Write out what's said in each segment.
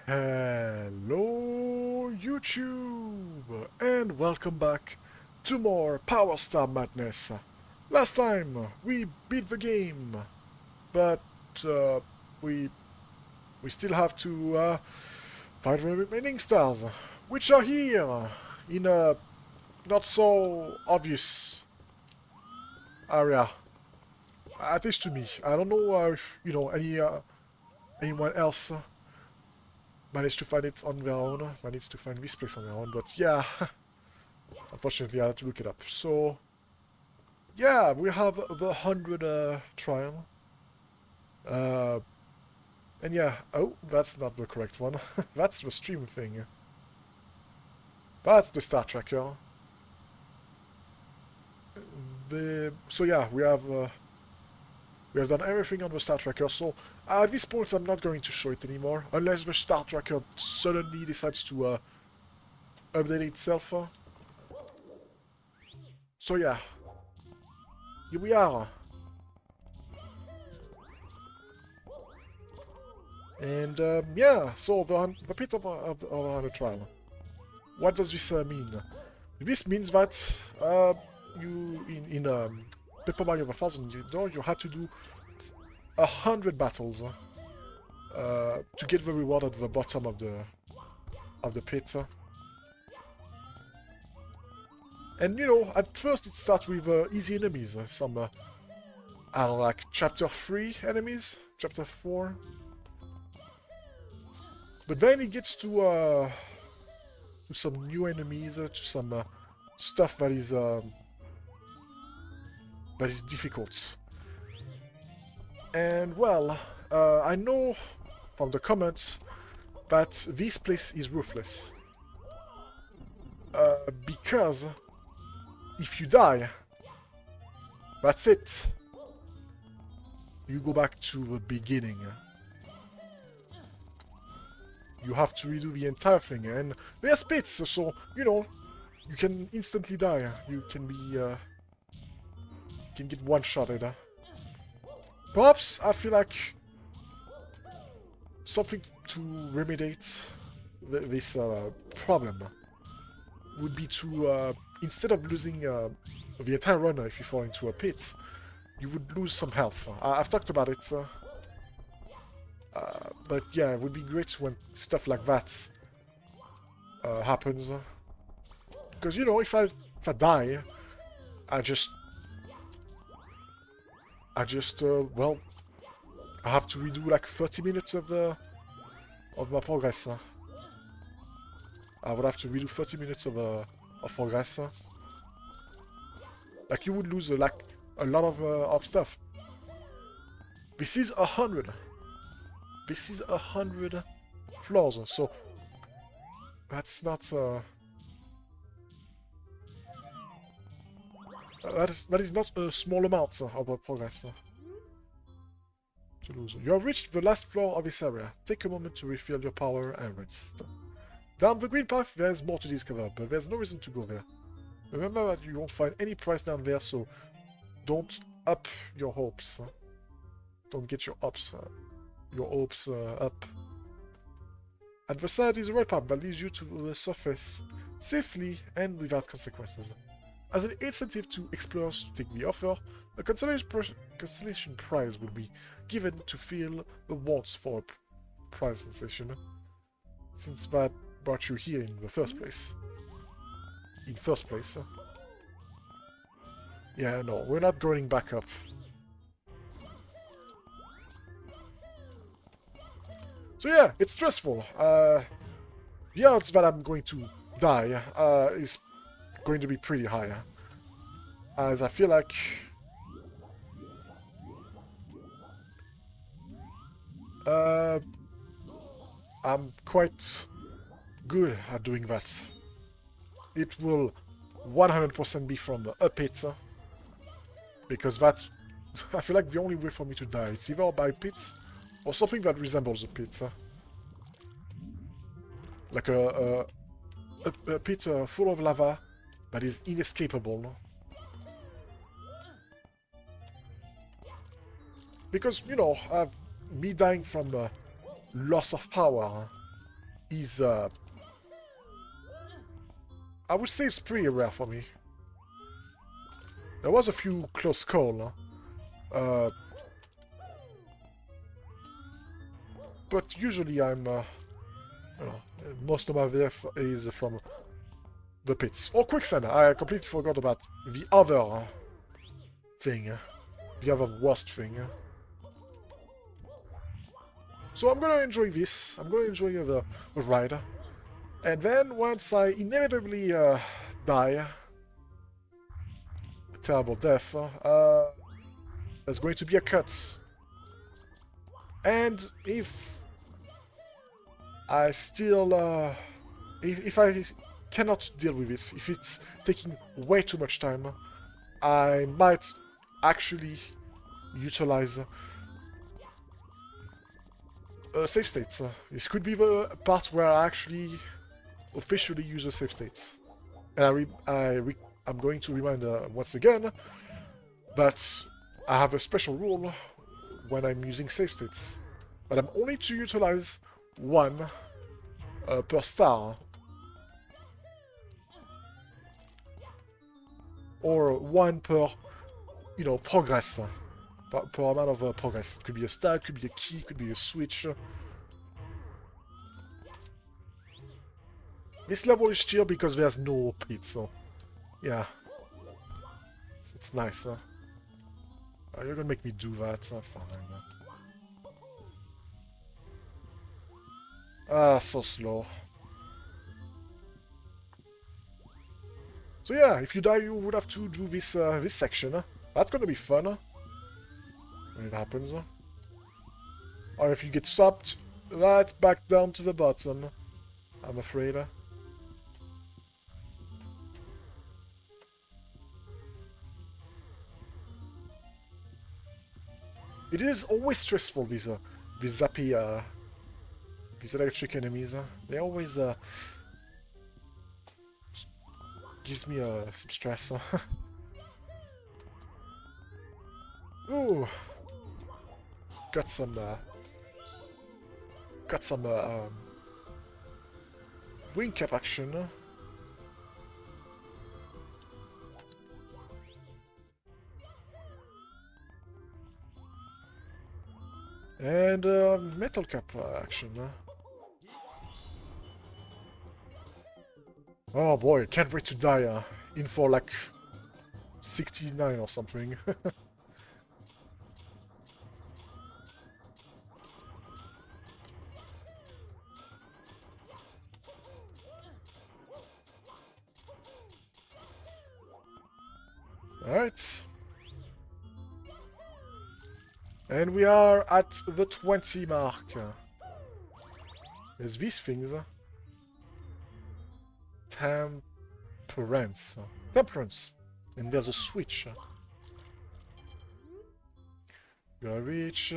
Hello YouTube and welcome back to more Power Star Madness. Last time we beat the game, but uh, we we still have to find the remaining stars, which are here in a not so obvious area. At least to me. I don't know if anyone else managed to find it on their own. Managed to find this place on their own, but yeah. Unfortunately, I had to look it up. So, yeah, we have the 100 trial. Uh, and yeah, oh, that's not the correct one. That's the stream thing. That's the star tracker. So yeah, we have done everything on the star tracker. So at this point, I'm not going to show it anymore, unless the star tracker suddenly decides to update itself. So yeah, here we are. And yeah, so the pit of the trial. What does this mean? This means that you in Paper Mario 1000, you had to do 100 battles to get the reward at the bottom of the pit. And you know, at first it starts with easy enemies, some I don't know, like chapter 3 enemies, chapter 4. But then it gets to some new enemies, to some stuff that is difficult. And well, I know from the comments that this place is ruthless. Because if you die, that's it. You go back to the beginning. You have to redo the entire thing, and there's pits, so, you know, you can instantly die. You can be, you can get one-shotted. Perhaps I feel like something to remediate this problem would be to, instead of losing the entire runner if you fall into a pit, you would lose some health. I've talked about it, but yeah, it would be great when stuff like that happens. Because, you know, if I die, I just, well, I have to redo like 30 minutes of my progress. I would have to redo 30 minutes of progress. Like, you would lose like a lot of stuff. This is 100. This is 100 floors, so that's not that is not a small amount of progress to lose. You have reached the last floor of this area. Take a moment to refill your power and rest. Down the green path, there is more to discover, but there's no reason to go there. Remember that you won't find any prize down there, so don't up your hopes. Don't get your hopes up. At the side is a red path that leads you to the surface safely and without consequences. As an incentive to explorers to take the offer, a consolation prize will be given to fill the wants for a prize sensation, since that brought you here in the first place. Yeah, no, we're not going back up. So yeah, it's stressful. The odds that I'm going to die is going to be pretty high. As I feel like I'm quite good at doing that. It will 100% be from a pit, because that's, I feel like, the only way for me to die. It's either by pit or something that resembles a pit. Like a pit full of lava that is inescapable. Because, you know, me dying from loss of power is, I would say it's pretty rare for me. There was a few close calls, but usually I'm, you know, most of my death is from the pits. Or quicksand. I completely forgot about the other thing. The other worst thing. So I'm gonna enjoy this. I'm gonna enjoy the ride. And then once I inevitably die, a terrible death, there's going to be a cut. And if I still, if I cannot deal with it, if it's taking way too much time, I might actually utilize save states. This could be the part where I actually officially use a save state. And I'm going to remind once again that I have a special rule when I'm using save states. But I'm only to utilize one per star. Or one per, you know, progress. Per amount of progress. It could be a star, it could be a key, it could be a switch. This level is chill because there's no pit, so yeah. It's nice, huh? You're gonna make me do that, fine. So slow. So yeah, if you die, you would have to do this this section. That's gonna be fun when it happens. Or if you get stopped, that's back down to the bottom. I'm afraid. It is always stressful, these zappy, these electric enemies. They always gives me some stress. Ooh, got some wing cap action. And metal cap action. Oh boy, can't wait to die in for like 69 or something. Alright. And we are at the 20 mark. There's these things. Temperance. Temperance. And there's a switch. Gotta reach.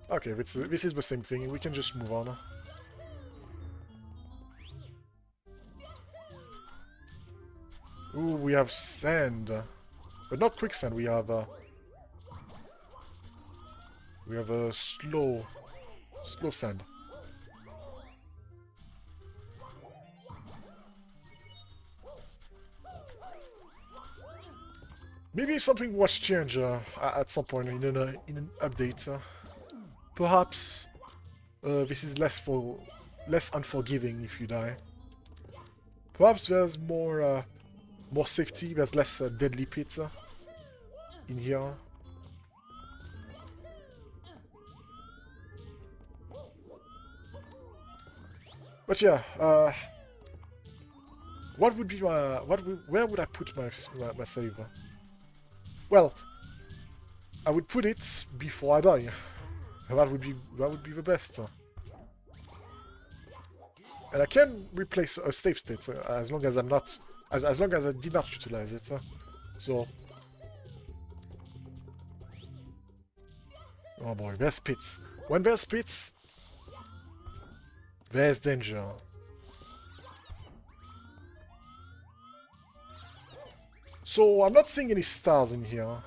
Okay, this is the same thing. We can just move on. Ooh, we have sand. But not quicksand, we have a slow sand. Maybe something was changed at some point in an update. Perhaps this is less unforgiving if you die. Perhaps there's more safety. There's less deadly pits in here. But yeah, what would be my where would I put my save? Well, I would put it before I die. That would be the best. And I can replace a save state as long as I'm not as long as I did not utilize it. So, oh boy, there's pits. When there's pits, there's danger. So I'm not seeing any stars in here.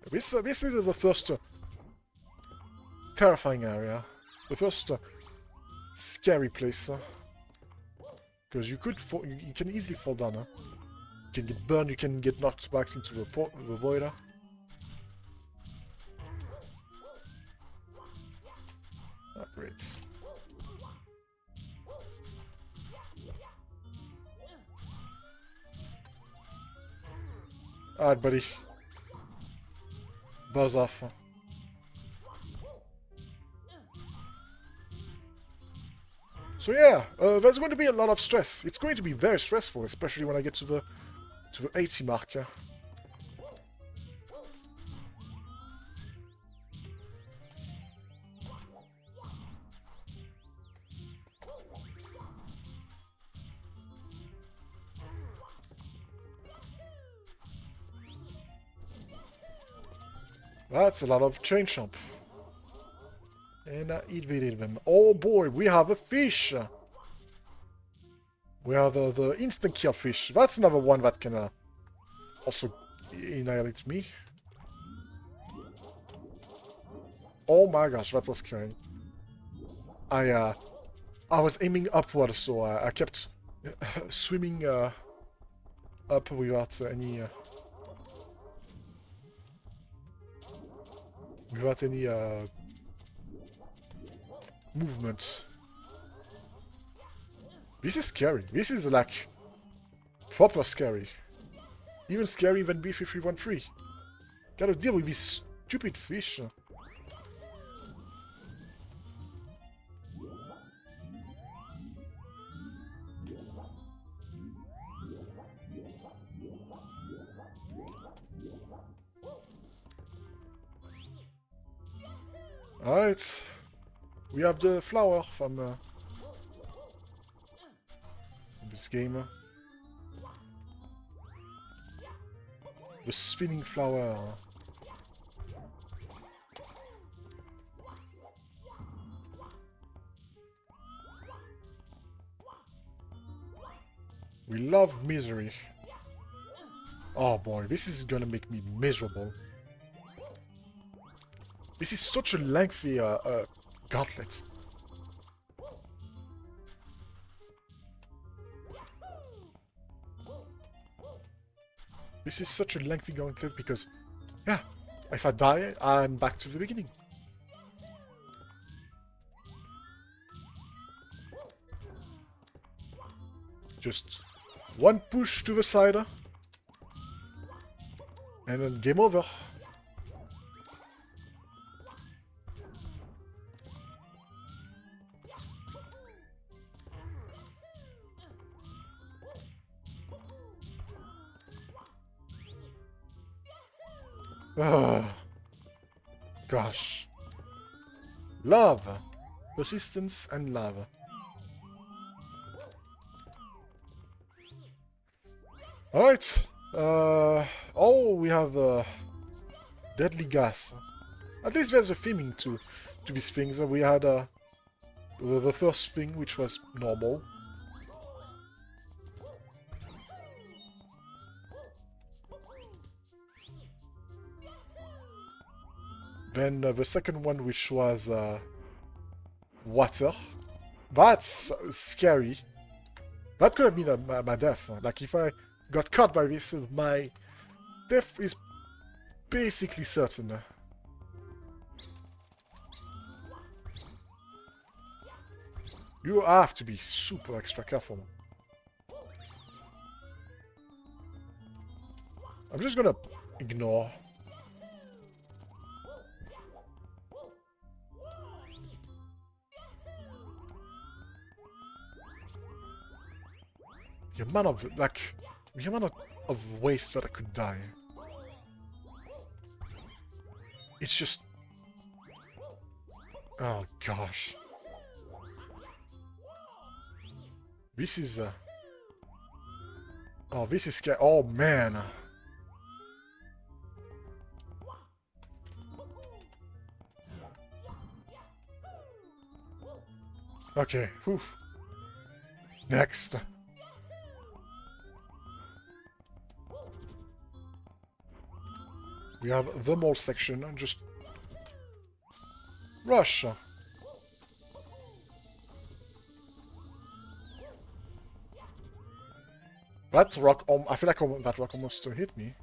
This is the first terrifying area. The first scary place. Because you could fall, you can easily fall down. You can get burned, you can get knocked back into the void. Oh, great. Alright, buddy. Buzz off. So yeah, there's going to be a lot of stress. It's going to be very stressful, especially when I get to the 80 mark. Yeah. That's a lot of chain chomp. And I evaded them. Oh boy, we have a fish! We have the instant kill fish. That's another one that can also annihilate me. Oh my gosh, that was scary. I was aiming upward, so I kept swimming up without any movement. This is scary. This is like proper scary. Even scarier than B3313. Gotta deal with this stupid fish. Alright. We have the flower from this game. The spinning flower. We love misery. Oh boy, this is gonna make me miserable. This is such a lengthy gauntlet. This is such a lengthy gauntlet because, yeah, if I die, I'm back to the beginning. Just one push to the side, and then game over. Gosh. Love. Persistence and love. Alright. Oh, we have deadly gas. At least there's a theming to these things. We had the first thing, which was normal. Then the second one, which was water. That's scary. That could have been my death. Like, if I got caught by this, my death is basically certain. You have to be super extra careful. I'm just gonna ignore. The amount of, like, the amount of waste that I could die. It's just... Oh, gosh. This is, Oh, this is scary. Oh, man. Okay, whew. Next. We have the mall section and just rush. That rock, I feel like that rock almost hit me.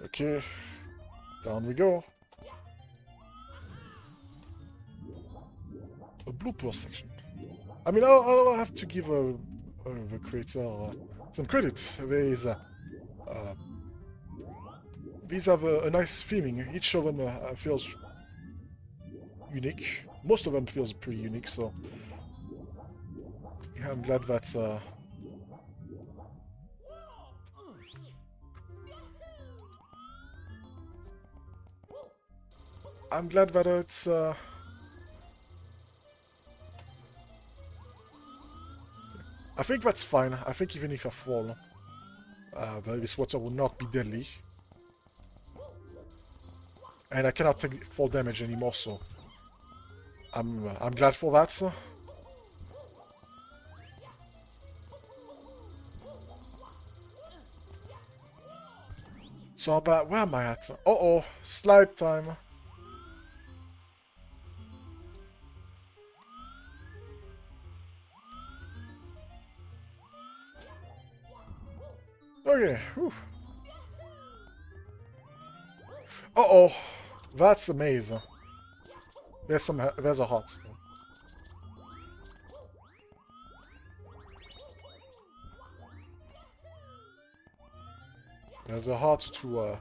Okay, down we go. A blooper section. I mean, I'll have to give the creator some credit. These have a nice theming. Each of them feels unique. Most of them feels pretty unique, so yeah, I'm glad that it's I think that's fine. I think even if I fall, this water will not be deadly. And I cannot take fall damage anymore, so I'm glad for that. So about where am I at? Uh-oh, slide time. Okay, whew. Uh-oh, that's a maze. There's a hot. There's a heart to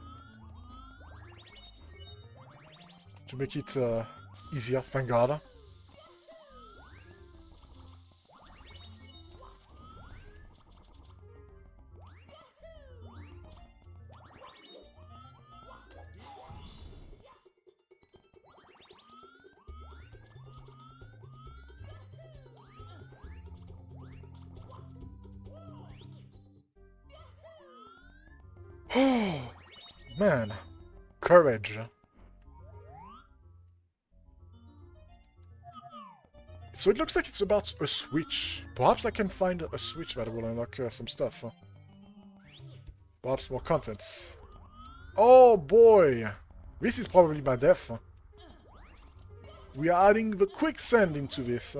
make it easier, thank God. Oh, man. Courage. So it looks like it's about a switch. Perhaps I can find a switch that will unlock some stuff. Perhaps more content. Oh boy! This is probably my death. We are adding the quicksand into this.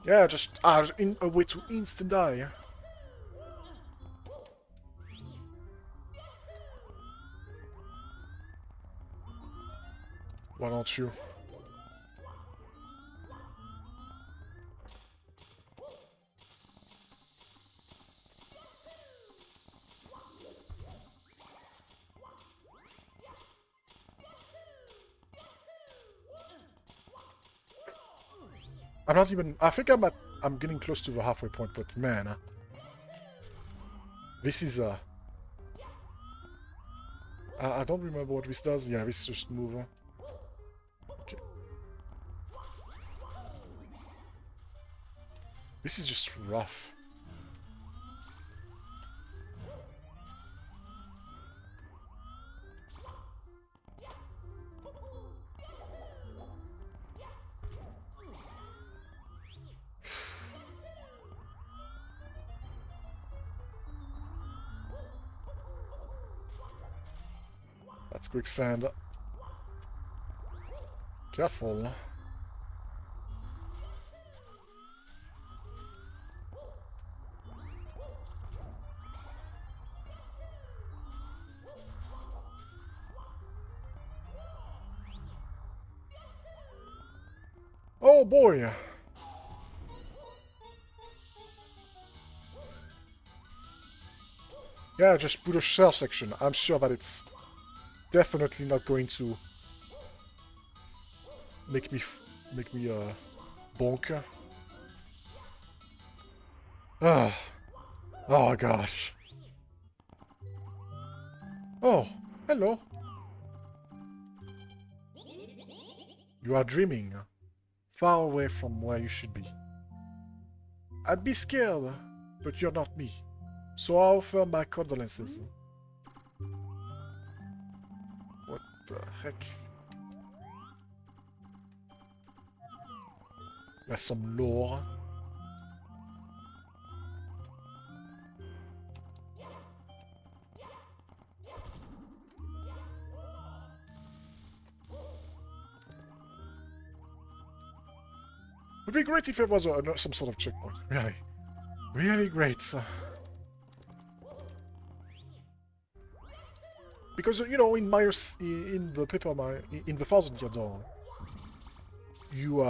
Yeah, just in a way to instant die. Why don't you? I'm not even... I think I'm getting close to the halfway point, but man... this is I don't remember what this does. Yeah, this just move. Okay. This is just rough. That's quicksand. Careful. Oh boy! Yeah, just put a shell section. I'm sure that it's definitely not going to make me bonk. Ah, oh gosh. Oh, hello. You are dreaming, far away from where you should be. I'd be scared, but you're not me. So I offer my condolences. What the heck? There's some lore. It would be great if it was some sort of checkpoint. Really. Really great. Because, you know, in Mario... in the Paper Mario... in the Thousand Year Door... you,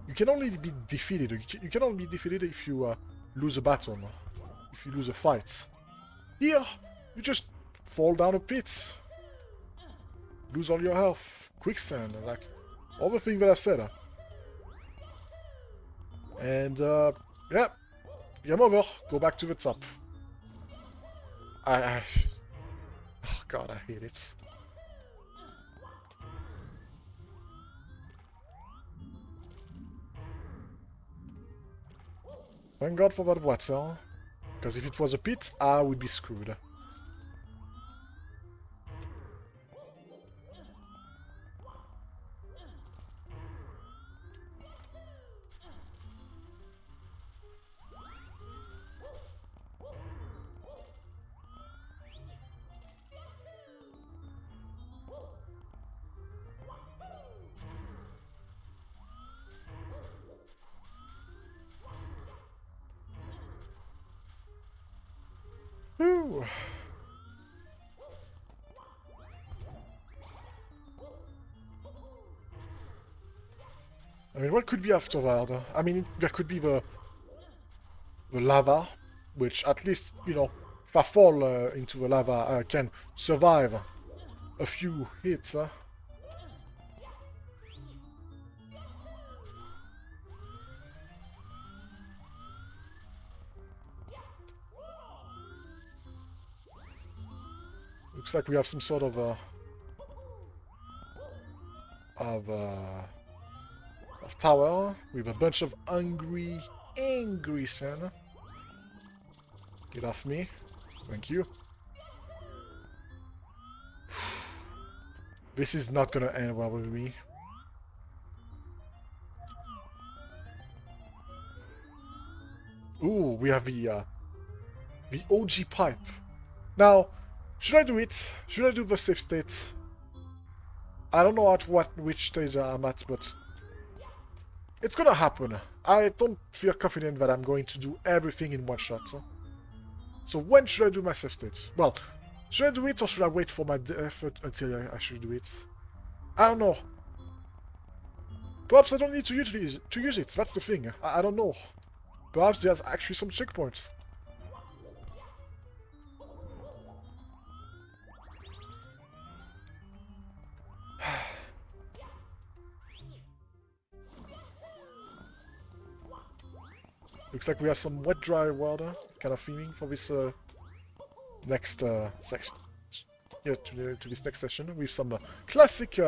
you can only be defeated. You can only be defeated if you, lose a battle. If you lose a fight. Here, you just fall down a pit. Lose all your health. Quicksand, like... all the things that I've said. And, yeah. Game over. Go back to the top. Oh god, I hate it. Thank god for that water. Because if it was a pit, I would be screwed. Whew. I mean, what could be afterward? I mean, there could be the lava, which at least, you know, if I fall into the lava, I can survive a few hits. Looks like we have some sort of tower with a bunch of angry sand. Get off me. Thank you. This is not gonna end well with me. Ooh, we have the OG pipe. Now, should I do it? Should I do the safe state? I don't know at which stage I'm at, but it's gonna happen. I don't feel confident that I'm going to do everything in one shot. So when should I do my safe state? Well, should I do it or should I wait for my effort until I should do it? I don't know. Perhaps I don't need to use it. That's the thing. I don't know. Perhaps there's actually some checkpoints. Looks like we have some wet dry water kind of feeling for this next section. Yeah, to this next session with some classic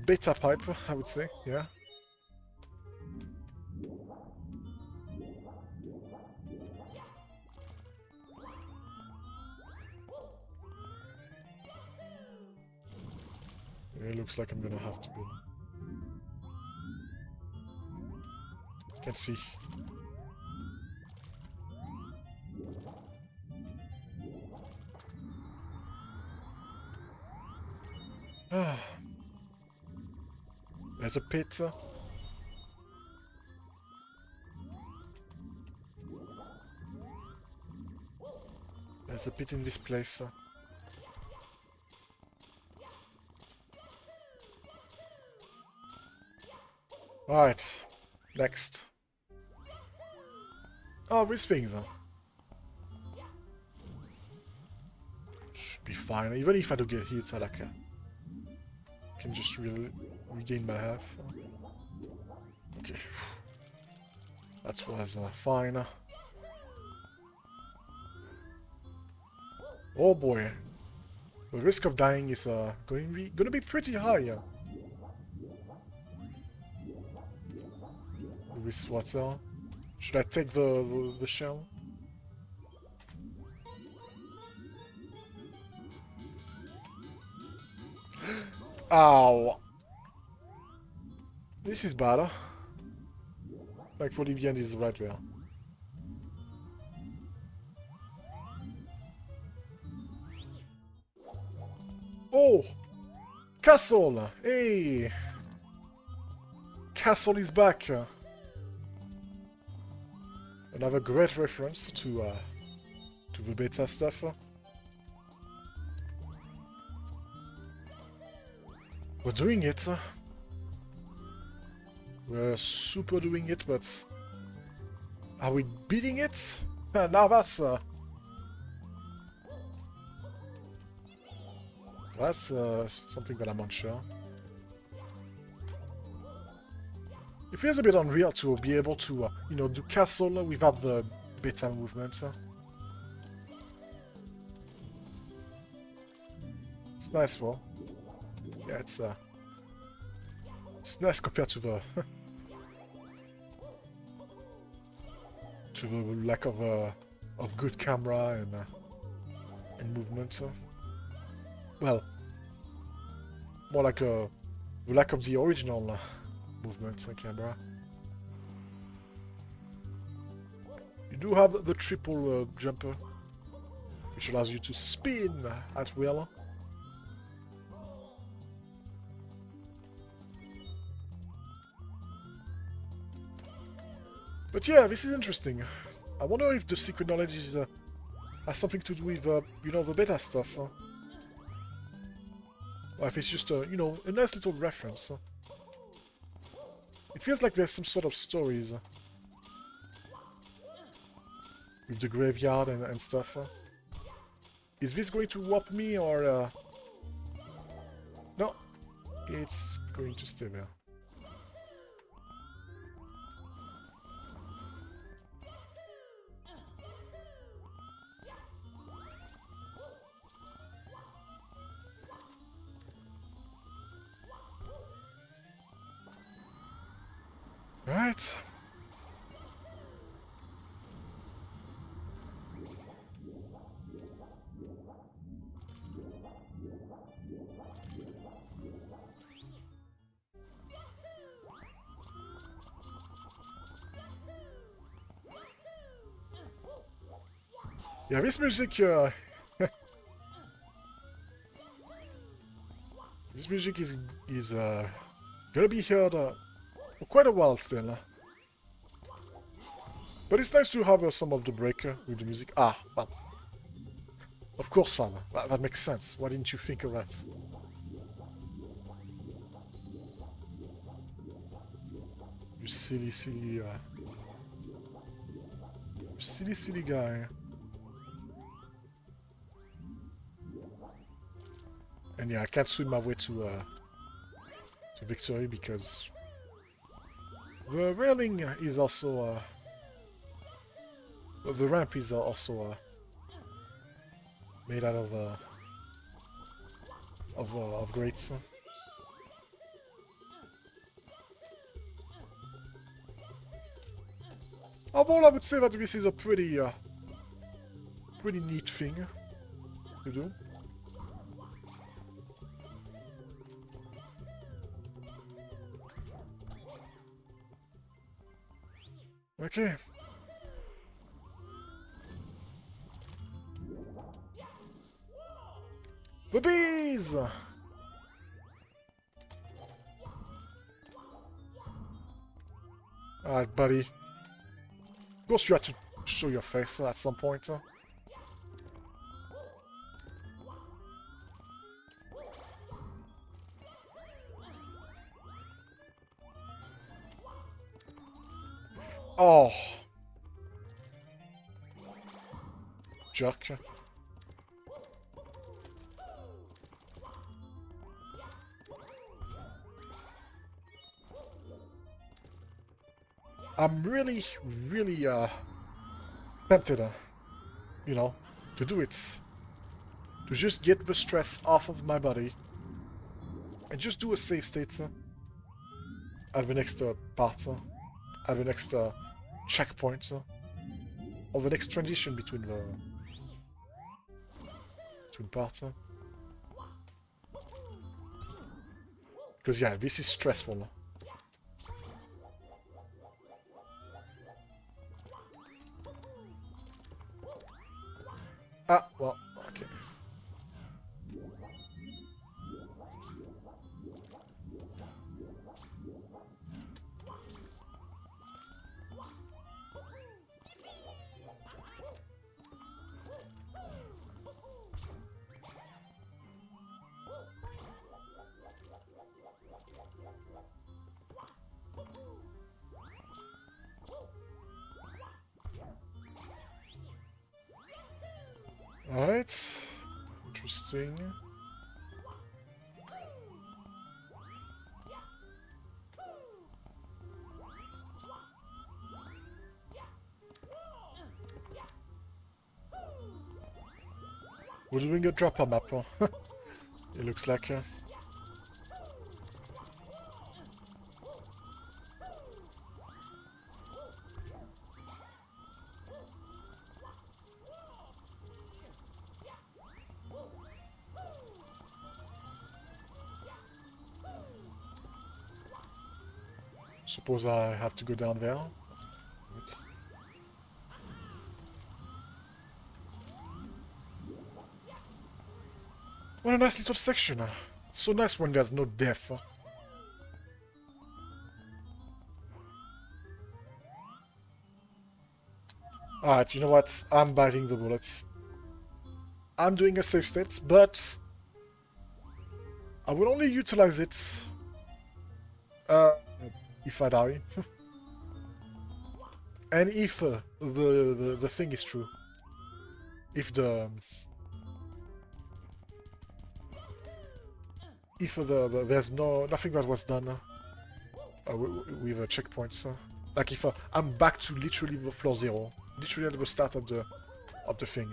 beta pipe, I would say. Yeah. It looks like I'm gonna have to go. Can't see. There's a pizza. There's a pit in this place. Right. Next. Oh, these things. Should be fine. Even if I do get hit, I can just regain my health. Okay. That was fine. Oh boy. The risk of dying is gonna be pretty high. With water. Should I take the shell? Ow! This is bad. Thankfully, the end is right there. Oh! Castle! Hey! Castle is back! Another great reference to the beta stuff. We're doing it. We're super doing it, but are we beating it? Now that's something that I'm unsure. It feels a bit unreal to be able to, you know, do castle without the beta movement. It's nice, though. Yeah, it's nice compared to the to the lack of good camera and movement. Well, more like the lack of the original movement camera. You do have the triple jumper, which allows you to spin at will. But yeah, this is interesting. I wonder if the secret knowledge is, has something to do with, you know, the beta stuff. Or if it's just, you know, a nice little reference. It feels like there's some sort of stories with the graveyard and stuff. Is this going to warp me or... No, it's going to stay there. Right. Yeah, this music, this music is gonna be heard for quite a while still. But it's nice to have some of the break with the music. Ah, well, of course, fam. That makes sense. Why didn't you think of that? You silly, silly guy. And yeah, I can't swim my way to victory because the railing is also the ramp is also made out of grates. Although I would say that this is a pretty neat thing to do. Okay. The bees! Alright, buddy. Of course you had to show your face at some point. Oh. Jerk. I'm really tempted, you know, to do it. To just get the stress off of my body. And just do a save state at the next part. At the next checkpoint. Or the next transition between parts. Because yeah, this is stressful. Alright. Interesting. We're doing a dropper map, huh? It looks like. Suppose I have to go down there. Right. What a nice little section. It's so nice when there's no death. Alright, you know what? I'm biting the bullets. I'm doing a safe state, but I will only utilize it if I die. And if the thing is true. If there's nothing that was done with checkpoints. Like if I'm back to literally the floor 0. Literally at the start of the thing.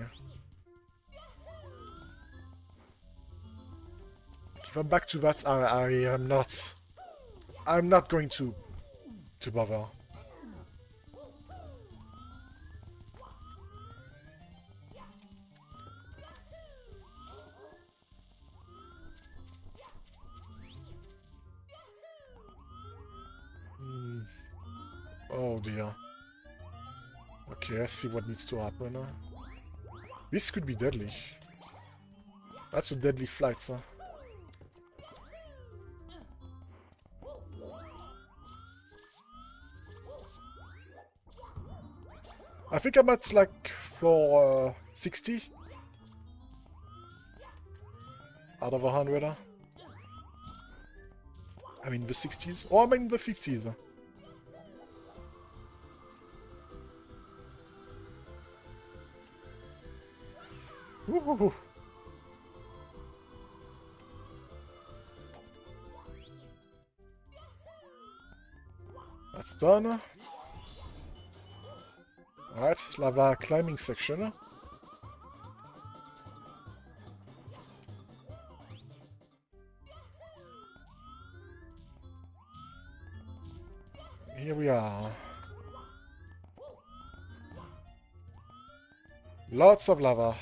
If I'm back to that, I'm not going to bother. Oh dear. Okay, I see what needs to happen. This could be deadly. That's a deadly flight, huh? I think I'm at like floor 60 out of 100. I'm in the 60s, or I'm in the 50s. Woohoo! That's done. Alright, lava climbing section. Here we are. Lots of lava.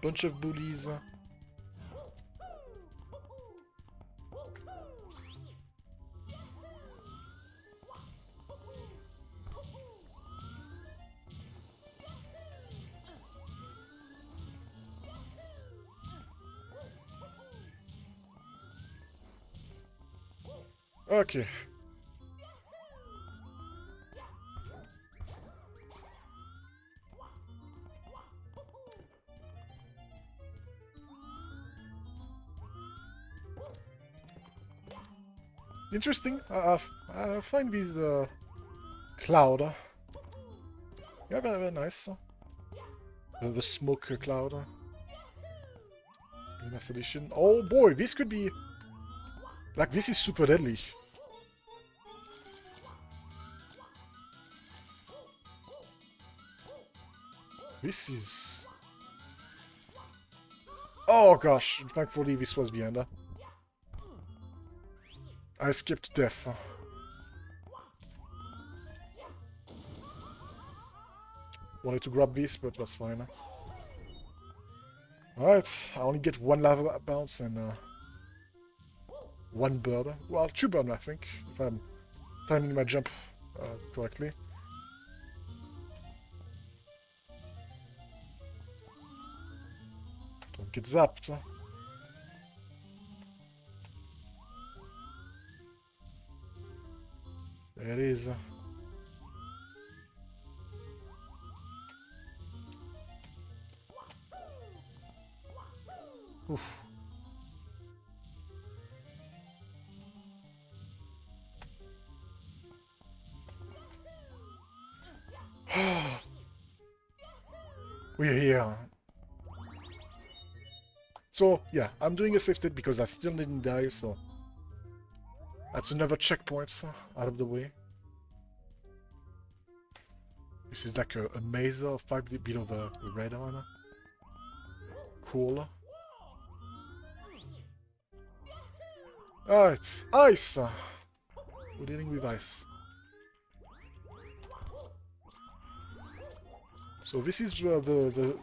Bunch of bullies. Okay. Interesting. I find these cloud. Yeah, very nice. The smoke cloud. Very nice addition. Oh boy, this could be like this is super deadly. This is. Oh gosh! Thankfully, this was behind her. I skipped death. Wanted to grab this, but that's fine. Alright, I only get one lava bounce and one bird. Well, two bird, I think, if I'm timing my jump correctly. Don't get zapped. There it is. Oof. We're here. So, yeah, I'm doing a safe state because I still didn't die, so... That's another checkpoint out of the way. This is like a maze of 5 below the red one. Cool. Alright, ice! We're dealing with ice. So this is the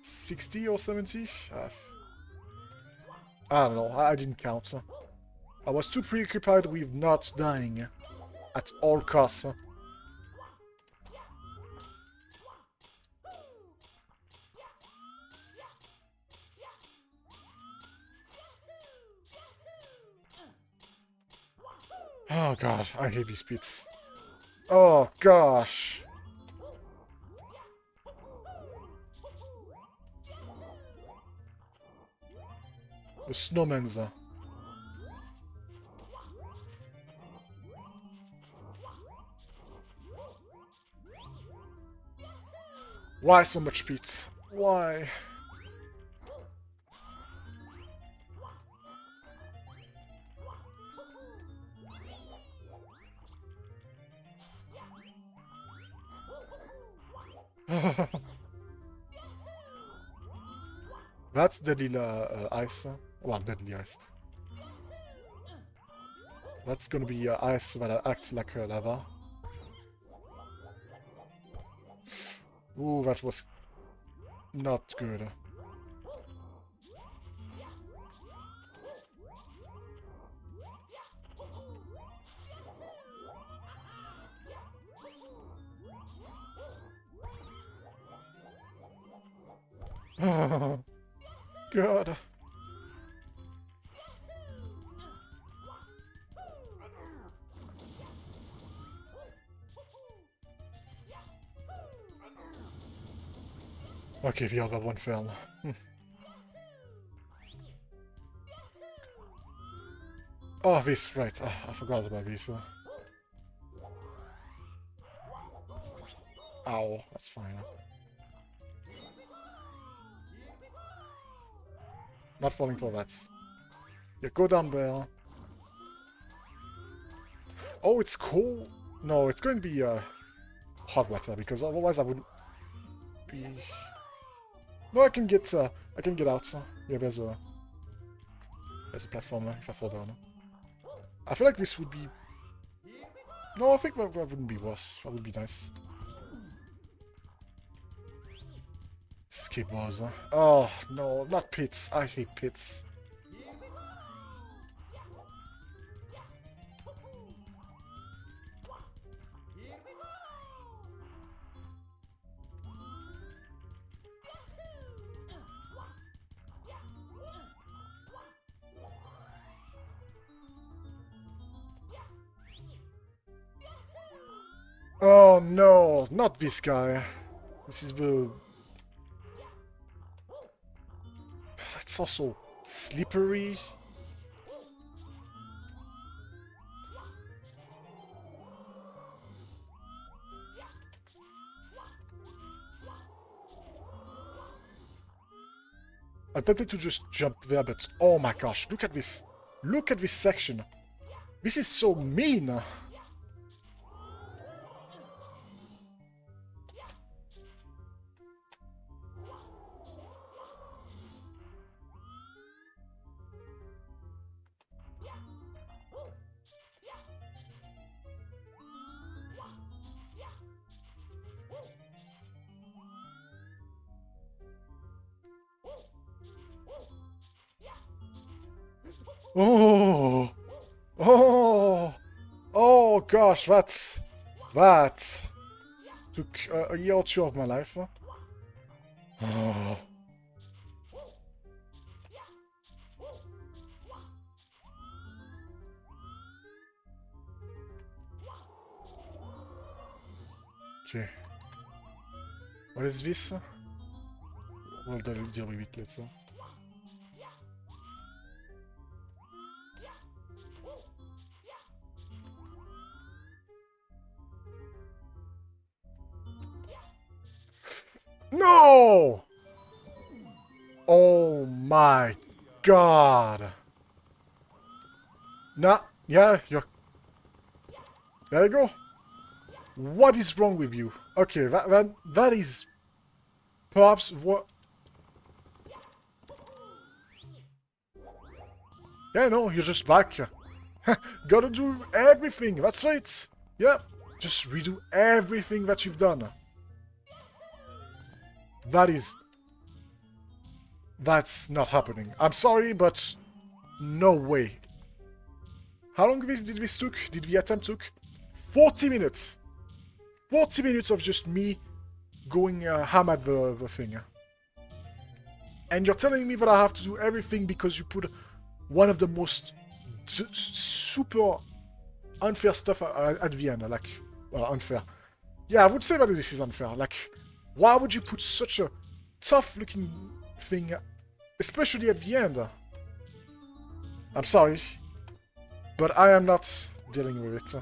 60 or 70? I don't know, I didn't count. I was too preoccupied with not dying at all costs. Oh god, I hate these pits. Oh gosh. The snowman's. Why so much pit? Why? That's deadly ice. Well, deadly ice. That's gonna be ice that acts like lava. Ooh, that was not good. God. Okay, the other one fell. Oh, this, right. I forgot about this. Ow, that's fine. Not falling for that. Yeah, go down there. Oh, it's cold. No, it's going to be hot water because otherwise I wouldn't be. No, I can get out. Yeah, there's a platformer if I fall down. I feel like this would be. No, I think that wouldn't be worse. That would be nice. Skateboards, huh? Oh, no, not pits. I hate pits. Oh no, not this guy. This is the... It's also slippery. I'm tempted to just jump there, but oh my gosh, look at this. Look at this section. This is so mean. Oh, oh, oh gosh, that took a year or two of my life. Oh. Okay. What is this? We'll deal with it later. No! Oh my god. Nah, yeah, you're... There you go. What is wrong with you? Okay, that is... Perhaps what... Yeah, no, you're just back. Gotta do everything, that's right. Yeah, just redo everything that you've done. That is... That's not happening. I'm sorry, but... No way. How long did this took? Did the attempt took? 40 minutes. 40 minutes of just me going ham at the thing. And you're telling me that I have to do everything because you put one of the most super unfair stuff at the end. Like, well, unfair. Yeah, I would say that this is unfair. Like, why would you put such a tough-looking thing, especially at the end? I'm sorry, but I am not dealing with it.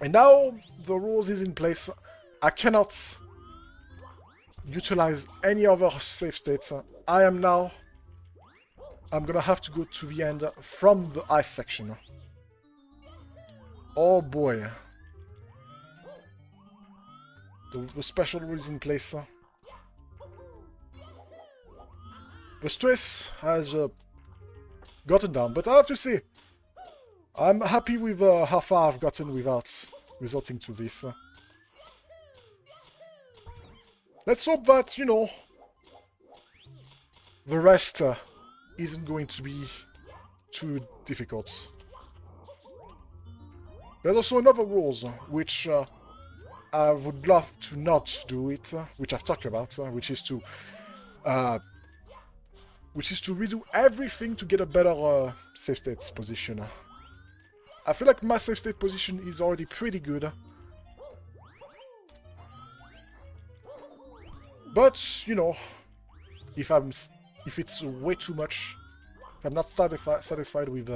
And now the rules is in place. I cannot utilize any other save states. I'm gonna have to go to the end from the ice section. Oh boy. The special rules in place. The stress has gotten down, but I have to say, I'm happy with how far I've gotten without resorting to this. Let's hope that, you know, the rest isn't going to be too difficult. There's also another rules, which I would love to not do it, which I've talked about, which is to redo everything to get a better save state position. I feel like my save state position is already pretty good. But, you know, if it's way too much, if I'm not satisfied with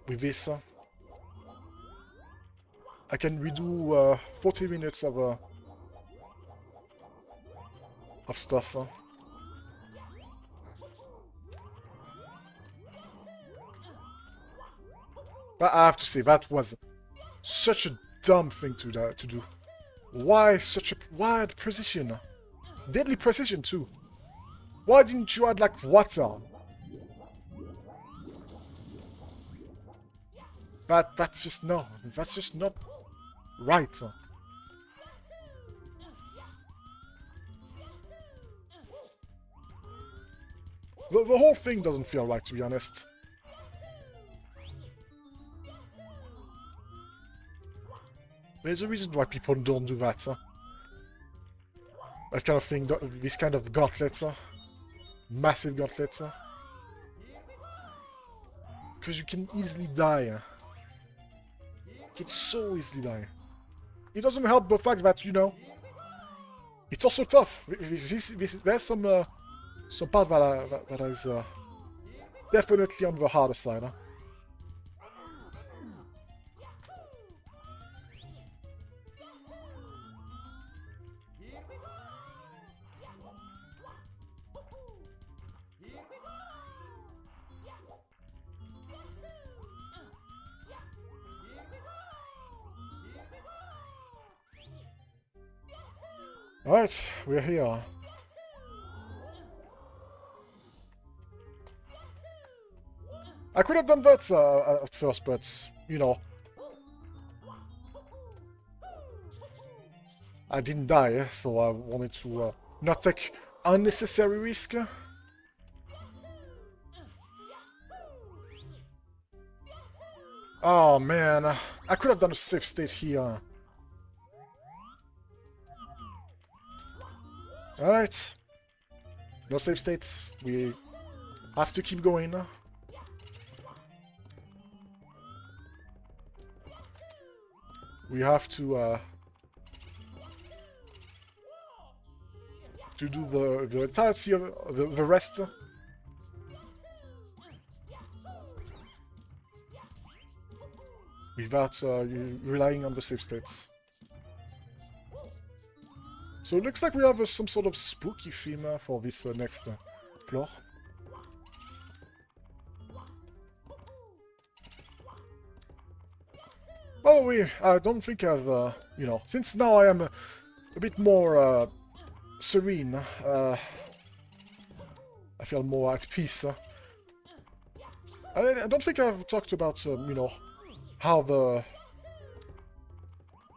this, I can redo 40 minutes of stuff. But I have to say, that was such a dumb thing to do. Why such a wide precision? Deadly precision too. Why didn't you add like water? That's just not right. The whole thing doesn't feel right, to be honest. There's a reason why people don't do that. That kind of thing, this kind of gauntlets. Massive gauntlets. Because you can easily die. You can so easily die. It doesn't help the fact that, you know, it's also tough. There's some part that is definitely on the harder side. Alright, we're here. I could have done that at first, but, you know, I didn't die, so I wanted to not take unnecessary risk. Oh man, I could have done a safe state here. Alright. No save states. We have to keep going. We have to do the entirety of the rest. Without relying on the save states. So it looks like we have some sort of spooky theme for this next floor. Oh, I don't think I've, you know, since now I am a bit more serene, I feel more at peace. I don't think I've talked about, you know, how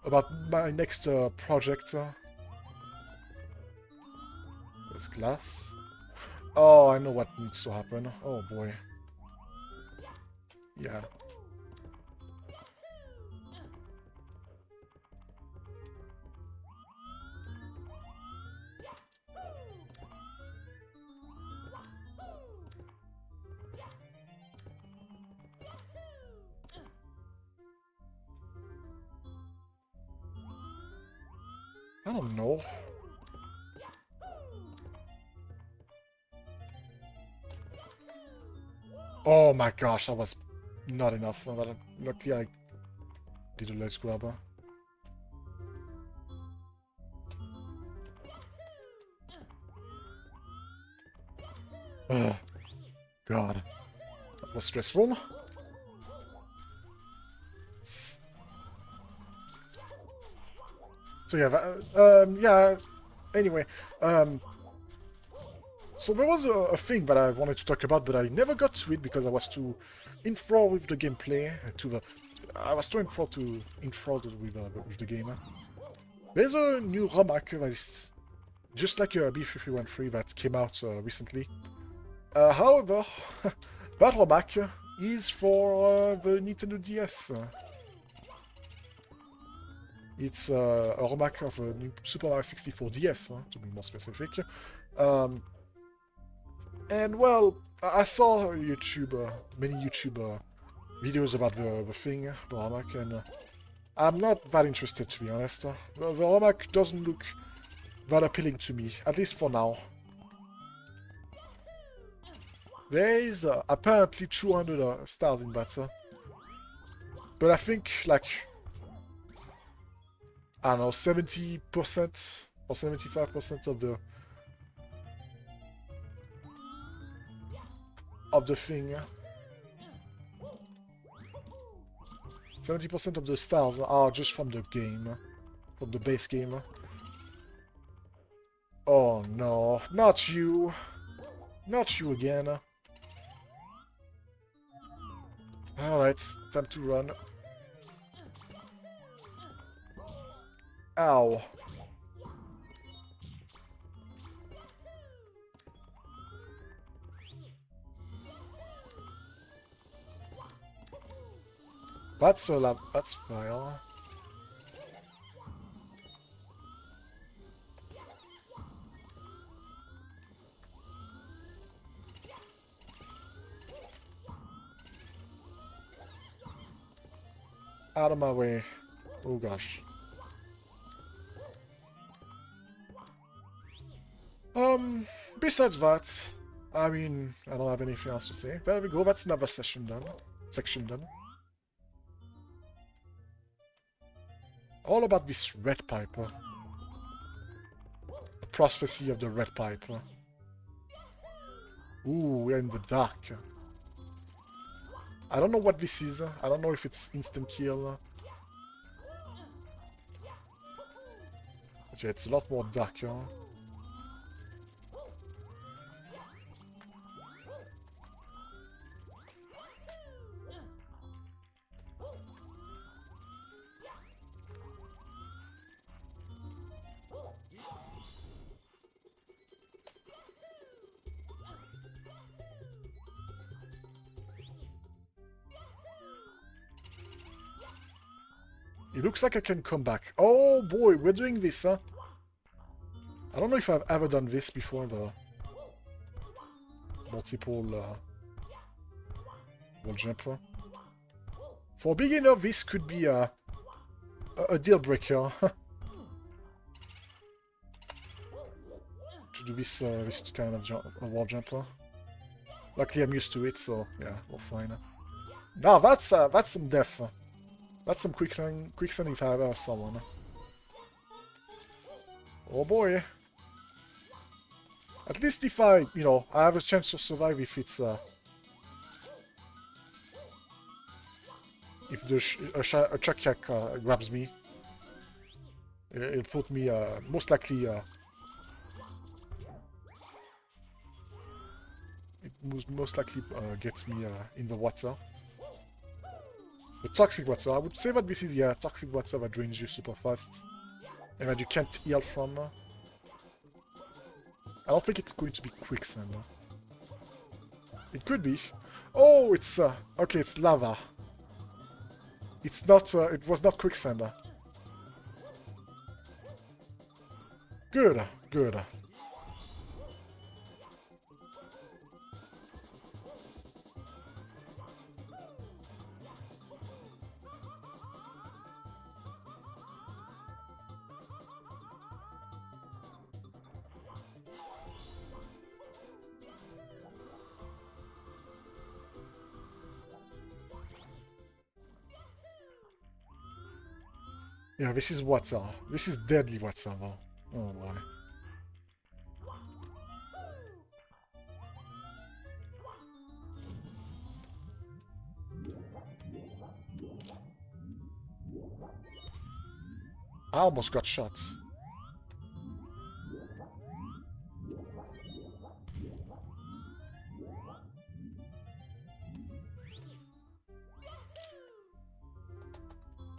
about my next project. There's glass. Oh, I know what needs to happen. Oh boy. Yeah. I don't know. Oh my gosh, that was not enough. But luckily I did a ledge grabber. Ugh. God. That was stressful. So yeah, anyway, so there was a thing that I wanted to talk about, but I never got to it because I was too enthralled with the gameplay. I was too enthralled with the game. There's a new ROMhack that is just like a B3313 that came out recently. However, that ROMhack is for the Nintendo DS. It's a ROMhack of a new Super Mario 64 DS, to be more specific. And well, I saw YouTube, many YouTube videos about the thing, the ROMhack, and I'm not that interested, to be honest. The ROMhack doesn't look that appealing to me, at least for now. There is apparently 200 stars in that, but I think, like, I don't know, 70% or 75% of the thing. 70% of the stars are just from the game, from the base game. Oh no, not you. Not you again. Alright, time to run. Ow. That's a lot. That's fire. Out of my way. Oh gosh. Besides that, I mean, I don't have anything else to say. There we go, that's another session done. Section done. All about this red pipe. The prophecy of the red pipe. Ooh, we're in the dark. I don't know what this is. I don't know if it's instant kill. But yeah, it's a lot more darker. It looks like I can come back. Oh boy, we're doing this, huh? I don't know if I've ever done this before, the multiple wall jumper. For a beginner, this could be a deal breaker. To do this this kind of wall jumper. Luckily, I'm used to it, so yeah, we're fine. Now that's some death. That's some quicksand if I ever saw one. Oh boy. At least if I, you know, I have a chance to survive if it's, if the a Chuck grabs me. It'll put me, most likely, it most likely gets me in the water. The toxic water. I would say that this is, yeah, toxic water that drains you super fast. And that you can't heal from. I don't think it's going to be quicksand. It could be. Oh, it's, okay, it's lava. It's not, it was not quicksand. Good, good. Yeah, this is water. This is deadly water, though. Oh boy. I almost got shot.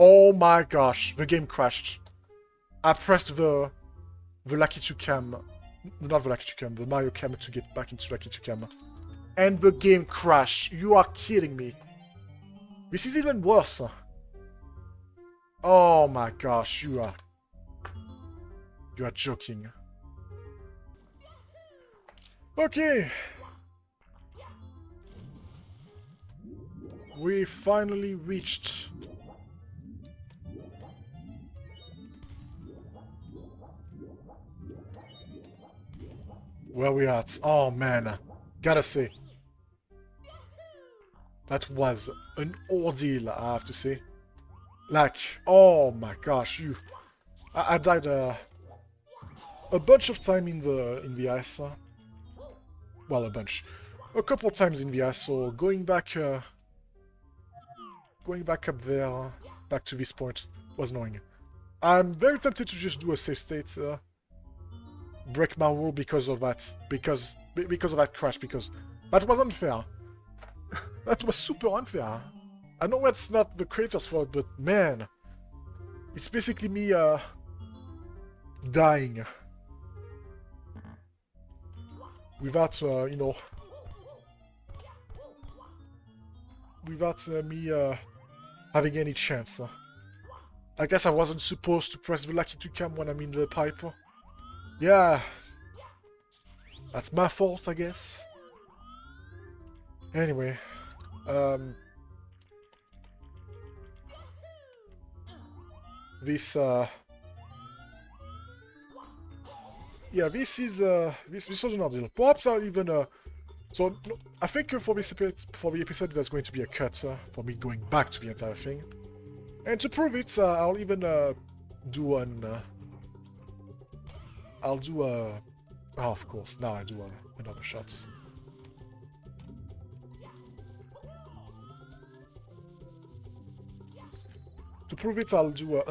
Oh my gosh, the game crashed. I pressed the Lucky 2 cam, not the Lucky 2 cam, the Mario cam to get back into Lucky 2 cam. And the game crashed. You are kidding me. This is even worse. Oh my gosh, you are joking. Okay. We finally reached where we at. Oh man, gotta say, that was an ordeal, I have to say. Like, oh my gosh, I died a bunch of time in the ice. Well, a bunch, a couple times in the ice. So going back up there, back to this point was annoying. I'm very tempted to just do a save state. Break my rule because of that. Because of that crash. Because that was unfair. That was super unfair. I know it's not the creator's fault, but man, it's basically me dying without you know, without me having any chance. I guess I wasn't supposed to press the Lucky 2 cam when I'm in the pipe. Yeah, that's my fault, I guess. Anyway, this yeah, this is this was an ordeal. Perhaps I'll even so I think for the episode there's going to be a cut for me going back to the entire thing, and to prove it, I'll even do an I'll do a oh, of course, now I do another shot. To prove it, I'll do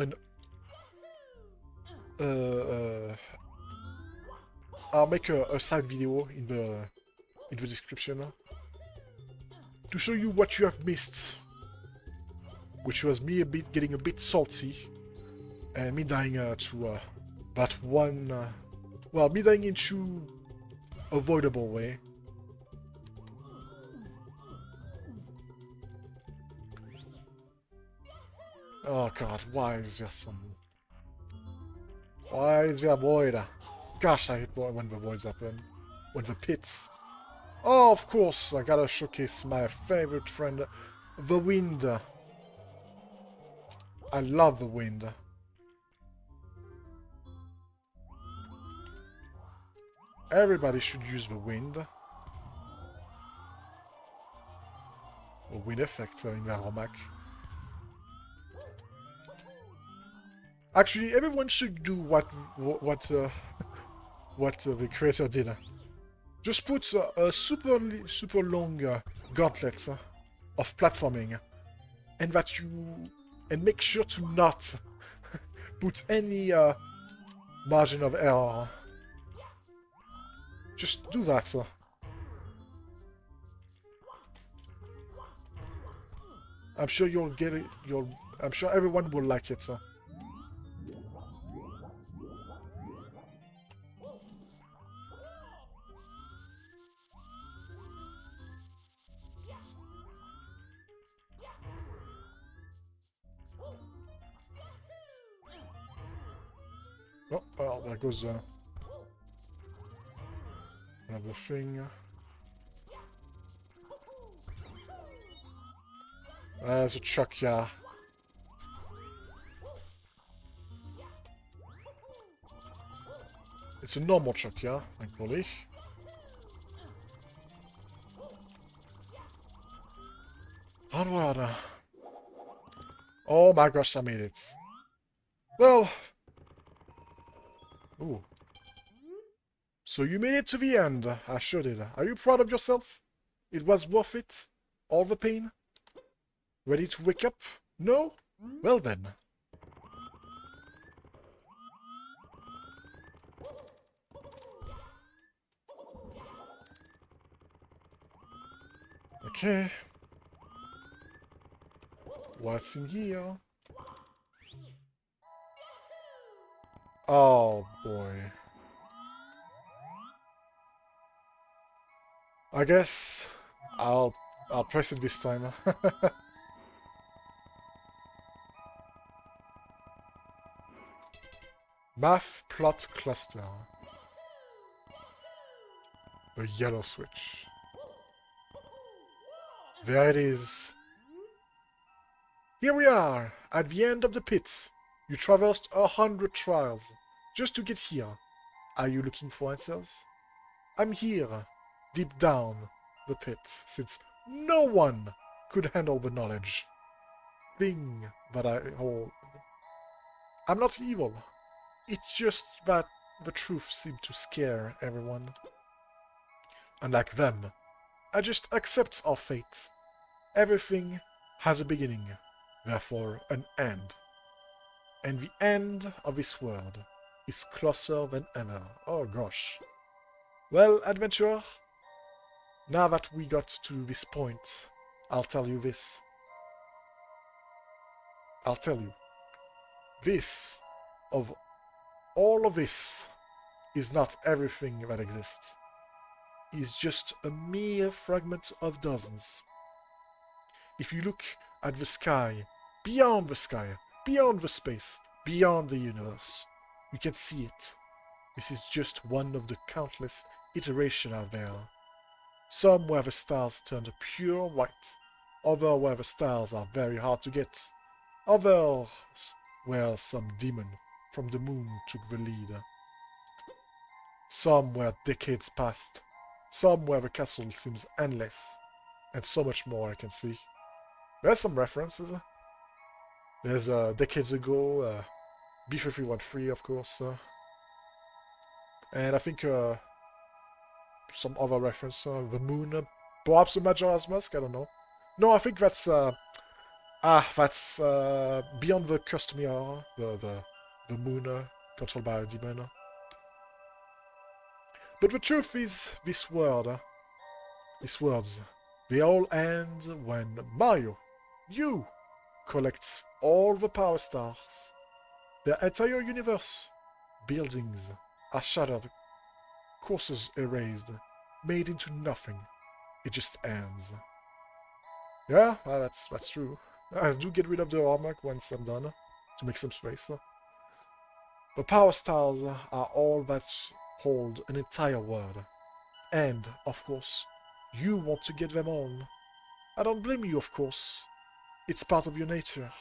I'll make a side video in the description to show you what you have missed, which was me getting a bit salty and me dying to that one, well, me dying into avoidable way. Oh god, why is there some... Why is there a void? Gosh, I hate when the voids happen. When the pits. Oh, of course, I gotta showcase my favorite friend, the wind. I love the wind. Everybody should use the wind. Or wind effect in their Romac. Actually, everyone should do what the creator did. Just put a super long gauntlet of platforming, and make sure to not put any margin of error. Just do that. I'm sure you'll get it. I'm sure everyone will like it. Oh, well, there goes another thing. There's a truck, yeah. It's a normal truck, yeah, thankfully. Onward. Oh my gosh, I made it. Well. Ooh. So you made it to the end. I sure did. Are you proud of yourself? It was worth it? All the pain? Ready to wake up? No? Well then. Okay. What's in here? Oh boy. I guess I'll press it this time. Math plot cluster. A yellow switch. There it is. Here we are, at the end of the pit. You traversed 100 trials just to get here. Are you looking for answers? I'm here, deep down the pit, since no one could handle the knowledge. Thing that I hold. I'm not evil. It's just that the truth seemed to scare everyone. Unlike them, I just accept our fate. Everything has a beginning, therefore an end. And the end of this world is closer than ever. Oh gosh. Well, adventurer, now that we got to this point, I'll tell you this. I'll tell you. This, of all of this, is not everything that exists. Is just a mere fragment of dozens. If you look at the sky, beyond the sky, beyond the space, beyond the universe, you can see it. This is just one of the countless iterations out there. Some where the stars turned pure white, others where the stars are very hard to get, others where some demon from the moon took the lead. Some where decades passed, some where the castle seems endless, and so much more I can see. There's some references. There's decades ago, B3313 of course, and I think some other reference, the moon, perhaps a Majora's Mask, I don't know. No, I think that's Beyond the Customer, the moon controlled by a demon. But the truth is, these words, they all end when Mario, you, collects all the power stars. The entire universe, buildings are shattered, courses erased, made into nothing. It just ends. Yeah, well, that's true. I do get rid of the armor once I'm done, to make some space. The power stars are all that hold an entire world. And, of course, you want to get them all. I don't blame you, of course. It's part of your nature.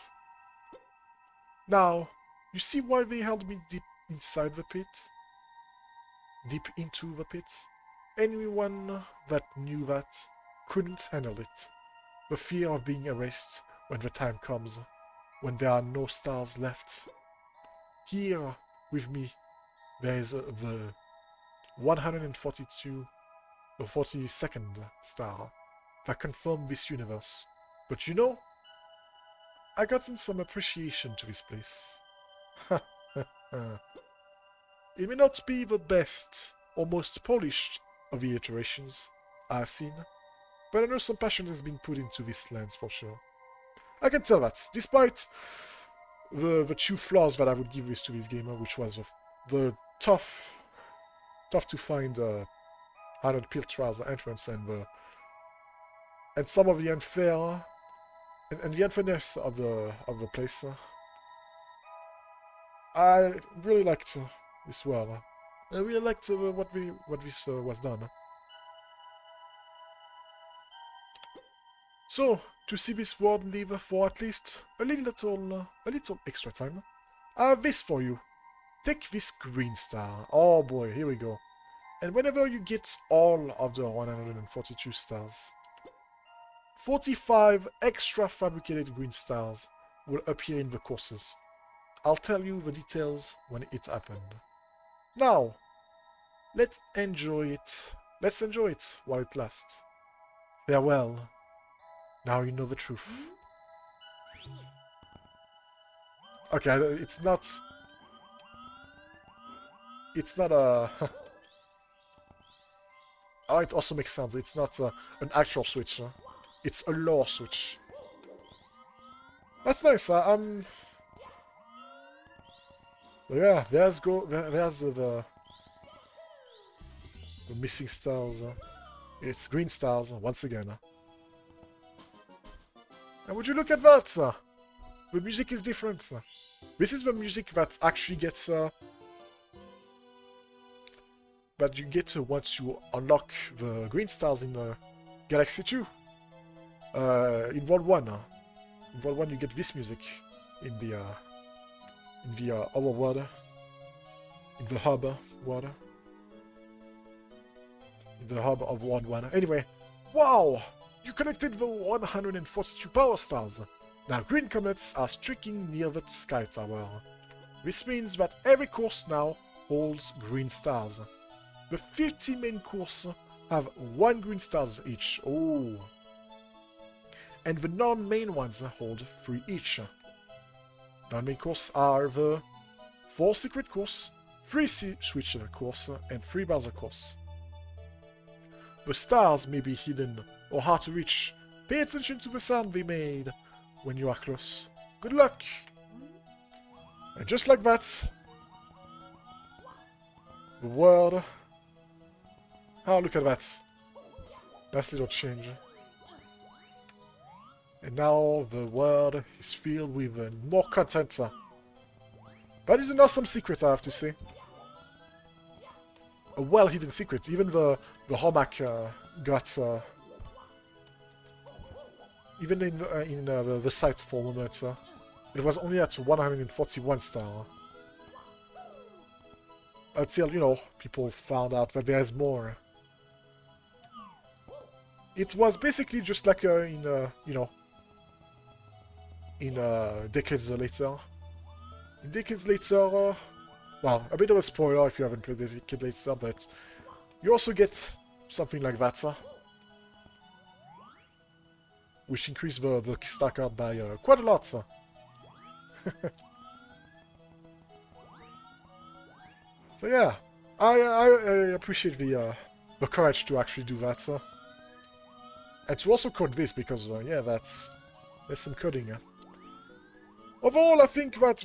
Now, you see why they held me deep inside the pit? Deep into the pit? Anyone that knew that couldn't handle it. The fear of being erased when the time comes, when there are no stars left. here with me, there is the 142 or 42nd star that confirmed this universe. But you know, I gotten some appreciation to this place. It may not be the best or most polished of the iterations I've seen, but I know some passion has been put into these lands for sure. I can tell that, despite the two flaws that I would give this to this gamer, which was the tough to find 100 Piltra's entrance and some of the unfair and the unfairness of the place. I really liked this world. I really liked what this was done. So, to see this world live for at least a little extra time, I have this for you. Take this green star. Oh boy, here we go. And whenever you get all of the 142 stars, 45 extra fabricated green stars will appear in the courses. I'll tell you the details when it happened. Now, let's enjoy it. Let's enjoy it while it lasts. Farewell. Now you know the truth. Okay, it's not a... Oh, it also makes sense. It's not an actual switch. It's a lore switch. That's nice. So yeah, there's the missing stars. It's green stars once again. And would you look at that? The music is different. This is the music that actually gets that you get once you unlock the green stars in Galaxy 2. In World 1. In World 1 you get this music in the our world. In the hub world. In the hub of World 1. Anyway, wow! You collected the 142 power stars. Now green comets are streaking near the sky tower. This means that every course now holds green stars. The 50 main course have 1 green stars each. Oh. And the non-main ones hold 3 each. Non-main course are the 4 secret course, 3 switch course, and 3 buzzer course. The stars may be hidden or hard to reach. Pay attention to the sound they made when you are close. Good luck! And just like that, the world... Oh, look at that. Nice little change. And now the world is filled with more content. That is an awesome secret, I have to say. A well-hidden secret. Even the Hallmark got... even in the site for a moment, it was only at 141 star. Until, you know, people found out that there's more. It was basically just like in, you know, in decades later. In decades later, well, a bit of a spoiler if you haven't played Decades Later, but you also get something like that. Which increased the star card by quite a lot. So yeah, I appreciate the courage to actually do that. And to also code this, because yeah, there's some coding. Overall, I think that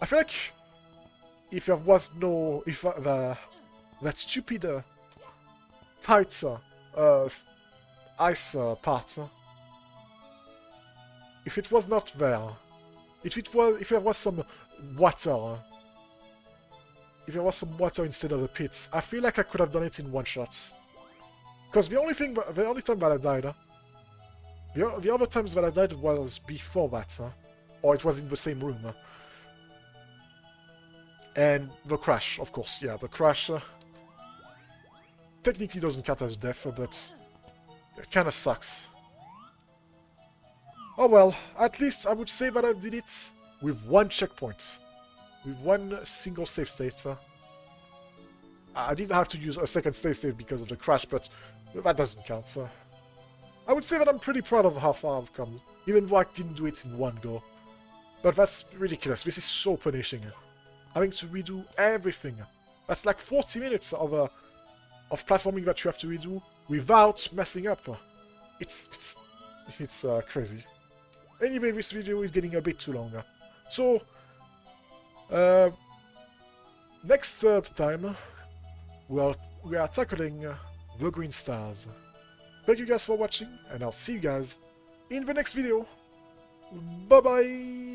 I feel like if there was no that stupid tight ice part, if it was not there, if there was some water, if there was some water instead of a pit, I feel like I could have done it in one shot. Because the only time that I died, the other times that I died was before that, or it was in the same room. And the crash, of course, yeah, the crash technically doesn't count as a death, but it kinda sucks. Oh well, at least I would say that I did it with one checkpoint. With one single save state. I did have to use a second save state because of the crash, but that doesn't count. I would say that I'm pretty proud of how far I've come, even though I didn't do it in one go. But that's ridiculous. This is so punishing. Having to redo everything. That's like 40 minutes of platforming that you have to redo without messing up. It's crazy. Anyway, this video is getting a bit too long. So, next time, we are tackling the green stars. Thank you guys for watching, and I'll see you guys in the next video. Bye bye!